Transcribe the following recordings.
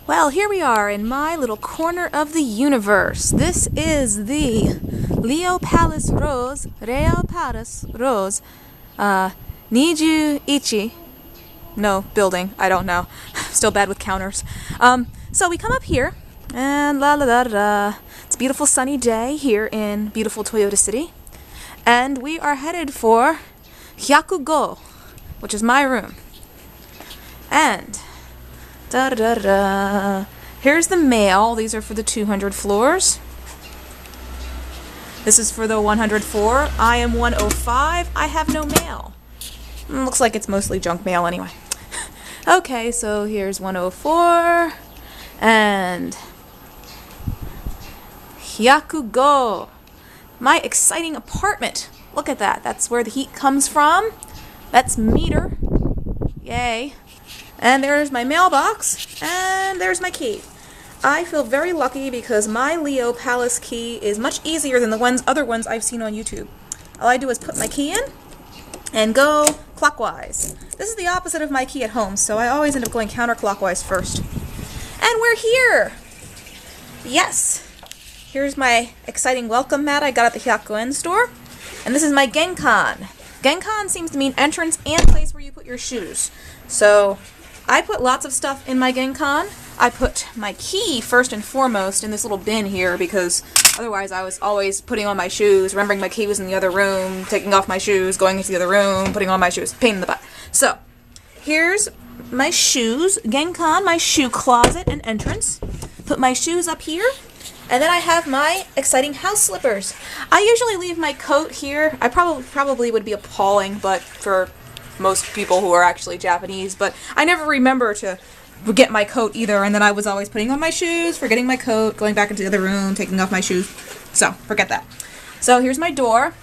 Well, here we are in my little corner of the universe. This is the LeoPalace Rose, Niju Ichi. No, building. I don't know. Still bad with counters. So we come up here, and it's a beautiful sunny day here in beautiful Toyota City. And we are headed for Hyakugo, which is my room. And here's the mail. These are for the 200 floors. This is for the 104. I am 105. I have no mail. Looks like it's mostly junk mail anyway. Okay, so here's 104. And Hyakugo. My exciting apartment. Look at that. That's where the heat comes from. That's meter. Yay. And there's my mailbox, and there's my key. I feel very lucky because my LeoPalace key is much easier than the other ones I've seen on YouTube. All I do is put my key in and go clockwise. This is the opposite of my key at home, so I always end up going counterclockwise first. And we're here! Yes! Here's my exciting welcome mat I got at the Hyakuen store. And this is my Genkan. Genkan seems to mean entrance and place where you put your shoes. So I put lots of stuff in my Genkan. I put my key first and foremost in this little bin here because otherwise I was always putting on my shoes, remembering my key was in the other room, taking off my shoes, going into the other room, putting on my shoes. Pain in the butt. So here's my shoes, Genkan, my shoe closet and entrance. Put my shoes up here. And then I have my exciting house slippers. I usually leave my coat here. I probably would be appalling, but for most people who are actually Japanese, but I never remember to get my coat either, and then I was always putting on my shoes, forgetting my coat, going back into the other room, taking off my shoes. So, forget that. So, here's my door.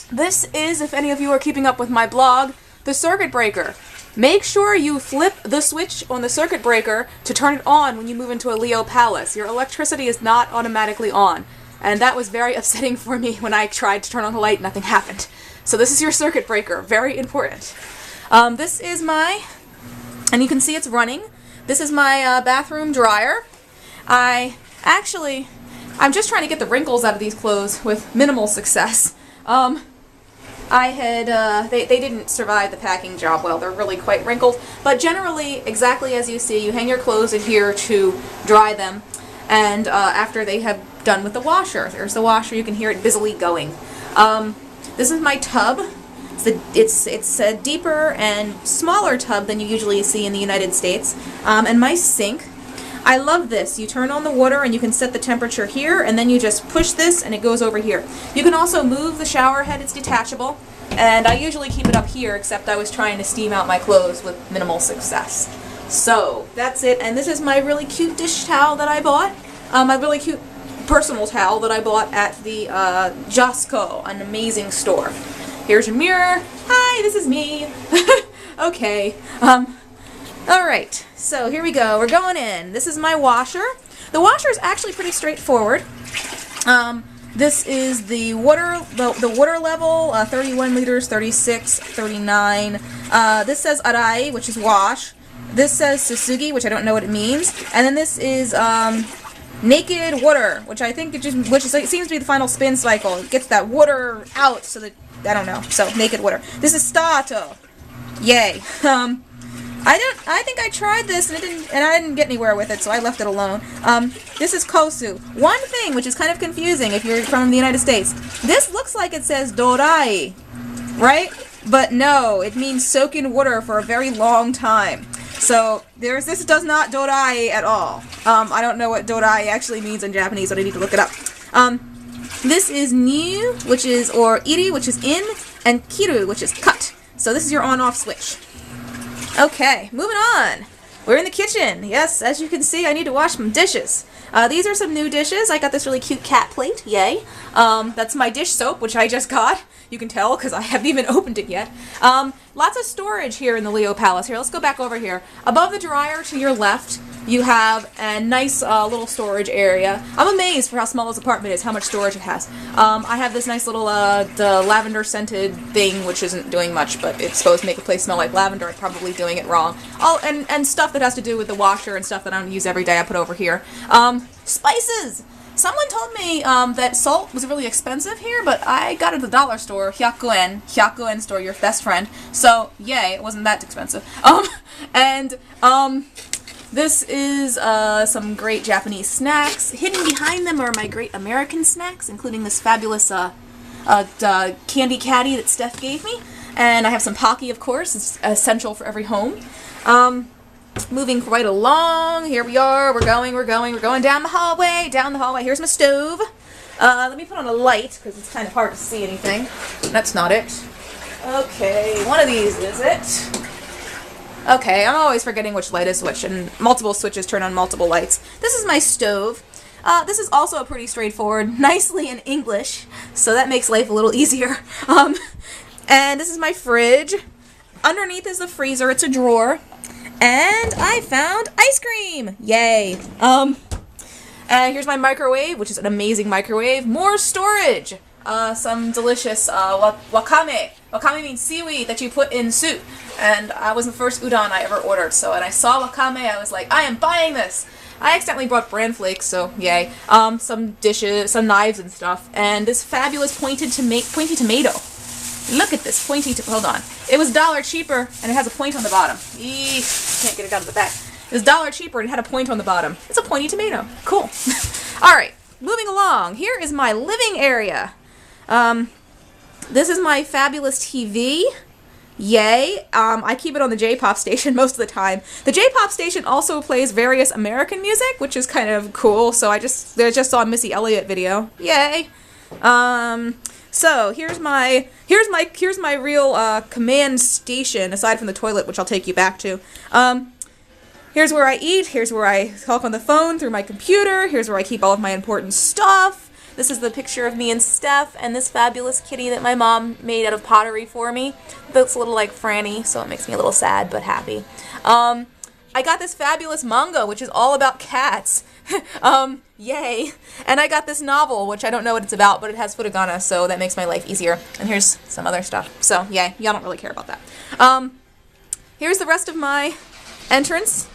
This is, if any of you are keeping up with my blog, the circuit breaker. Make sure you flip the switch on the circuit breaker to turn it on when you move into a LeoPalace. Your electricity is not automatically on. And that was very upsetting for me when I tried to turn on the light, nothing happened. So this is your circuit breaker, very important. This is my, and you can see it's running, this is my bathroom dryer. I'm just trying to get the wrinkles out of these clothes with minimal success. They didn't survive the packing job well. They're really quite wrinkled. But generally, exactly as you see, you hang your clothes in here to dry them. And after they have done with the washer, there's the washer. You can hear it busily going. This is my tub. It's a deeper and smaller tub than you usually see in the United States. And my sink. I love this. You turn on the water and you can set the temperature here, and then you just push this and it goes over here. You can also move the shower head. It's detachable. And I usually keep it up here, except I was trying to steam out my clothes with minimal success. So, that's it. And this is my really cute dish towel that I bought. My really cute personal towel that I bought at the Josco, an amazing store. Here's a mirror. Hi, this is me. Okay. Alright, so here we go. We're going in. This is my washer. The washer is actually pretty straightforward. This is the water level, 31 liters, 36, 39. This says arai, which is wash. This says susugi, which I don't know what it means. And then this is naked water, which I think it seems to be the final spin cycle. It gets that water out so that, I don't know. So, naked water. This is stato. Yay. I think I tried this and I didn't get anywhere with it, so I left it alone. This is kosu. One thing which is kind of confusing if you're from the United States. This looks like it says dorai, right? But no, it means soak in water for a very long time. So this does not dorai at all. I don't know what dorai actually means in Japanese, but I need to look it up. This is ni, or iri, which is in, and kiru, which is cut. So this is your on-off switch. Okay, moving on. We're in the kitchen. Yes, as you can see, I need to wash some dishes. These are some new dishes. I got this really cute cat plate. Yay. That's my dish soap, which I just got. You can tell because I haven't even opened it yet. lots of storage here in the LeoPalace. Here, let's go back over here. Above the dryer to your left, you have a nice little storage area. I'm amazed for how small this apartment is, how much storage it has. I have this nice little the lavender scented thing, which isn't doing much, but it's supposed to make a place smell like lavender. I'm probably doing it wrong. And stuff that has to do with the washer and stuff that I don't use every day I put over here. Spices! Someone told me that salt was really expensive here, but I got it at the dollar store, Hyakuen store, your best friend. So, yay, it wasn't that expensive. This is some great Japanese snacks. Hidden behind them are my great American snacks, including this fabulous candy caddy that Steph gave me. And I have some Pocky, of course. It's essential for every home. Moving right along. Here we are. We're going down the hallway. Here's my stove. Let me put on a light, because it's kind of hard to see anything. That's not it. Okay, one of these is it. Okay, I'm always forgetting which light is which, and multiple switches turn on multiple lights. This is my stove. This is also pretty straightforward, nicely in English, so that makes life a little easier. And this is my fridge. Underneath is the freezer. It's a drawer. And I found ice cream! Yay! And here's my microwave, which is an amazing microwave. More storage! Some delicious wakame. Wakame means seaweed that you put in soup. And I was the first udon I ever ordered, so when I saw wakame, I was like, I am buying this! I accidentally brought bran flakes, so yay. Some dishes, some knives and stuff, and this fabulous pointy tomato. Look at this pointy hold on. It was $1 cheaper, and it has a point on the bottom. Eesh, can't get it out of the back. It was $1 cheaper, and it had a point on the bottom. It's a pointy tomato. Cool. Alright, moving along. Here is my living area. This is my fabulous TV. Yay. I keep it on the J-pop station most of the time. The J-pop station also plays various American music, which is kind of cool, so I just saw a Missy Elliott video. Yay. So here's my real command station, aside from the toilet, which I'll take you back to. Here's where I eat, here's where I talk on the phone through my computer, here's where I keep all of my important stuff. This is the picture of me and Steph, and this fabulous kitty that my mom made out of pottery for me. It looks a little like Franny, so it makes me a little sad, but happy. I got this fabulous manga, which is all about cats. Yay. And I got this novel, which I don't know what it's about, but it has furigana, so that makes my life easier. And here's some other stuff. So, yay. Y'all don't really care about that. Here's the rest of my entrance.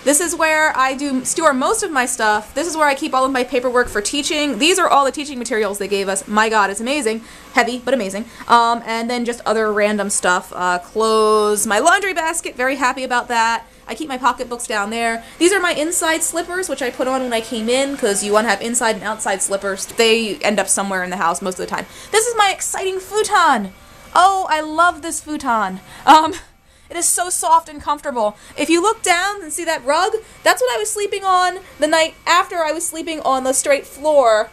This is where I store most of my stuff. This is where I keep all of my paperwork for teaching. These are all the teaching materials they gave us. My God, it's amazing. Heavy, but amazing. And then just other random stuff. Clothes, my laundry basket, very happy about that. I keep my pocketbooks down there. These are my inside slippers, which I put on when I came in, because you want to have inside and outside slippers. They end up somewhere in the house most of the time. This is my exciting futon. Oh, I love this futon. It is so soft and comfortable. If you look down and see that rug, that's what I was sleeping on the night after I was sleeping on the straight floor.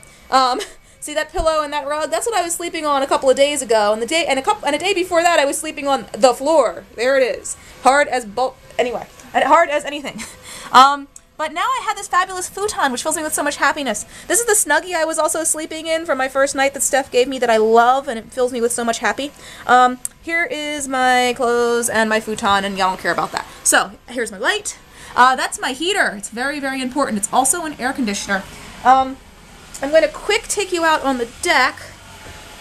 See that pillow and that rug? That's what I was sleeping on a couple of days ago. And a day before that, I was sleeping on the floor. There it is. Hard as hard as anything. But now I have this fabulous futon, which fills me with so much happiness. This is the Snuggie I was also sleeping in from my first night that Steph gave me that I love, and it fills me with so much happy. Here is my clothes and my futon, and y'all don't care about that. So, here's my light. That's my heater. It's very, very important. It's also an air conditioner. I'm going to quick take you out on the deck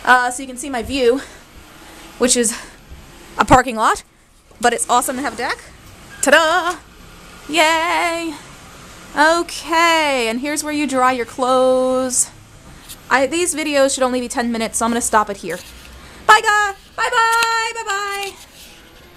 so you can see my view, which is a parking lot, but it's awesome to have a deck. Ta-da! Yay! Okay, and here's where you dry your clothes. These videos should only be 10 minutes, so I'm going to stop it here. Bye, guys! Bye-bye! Bye-bye!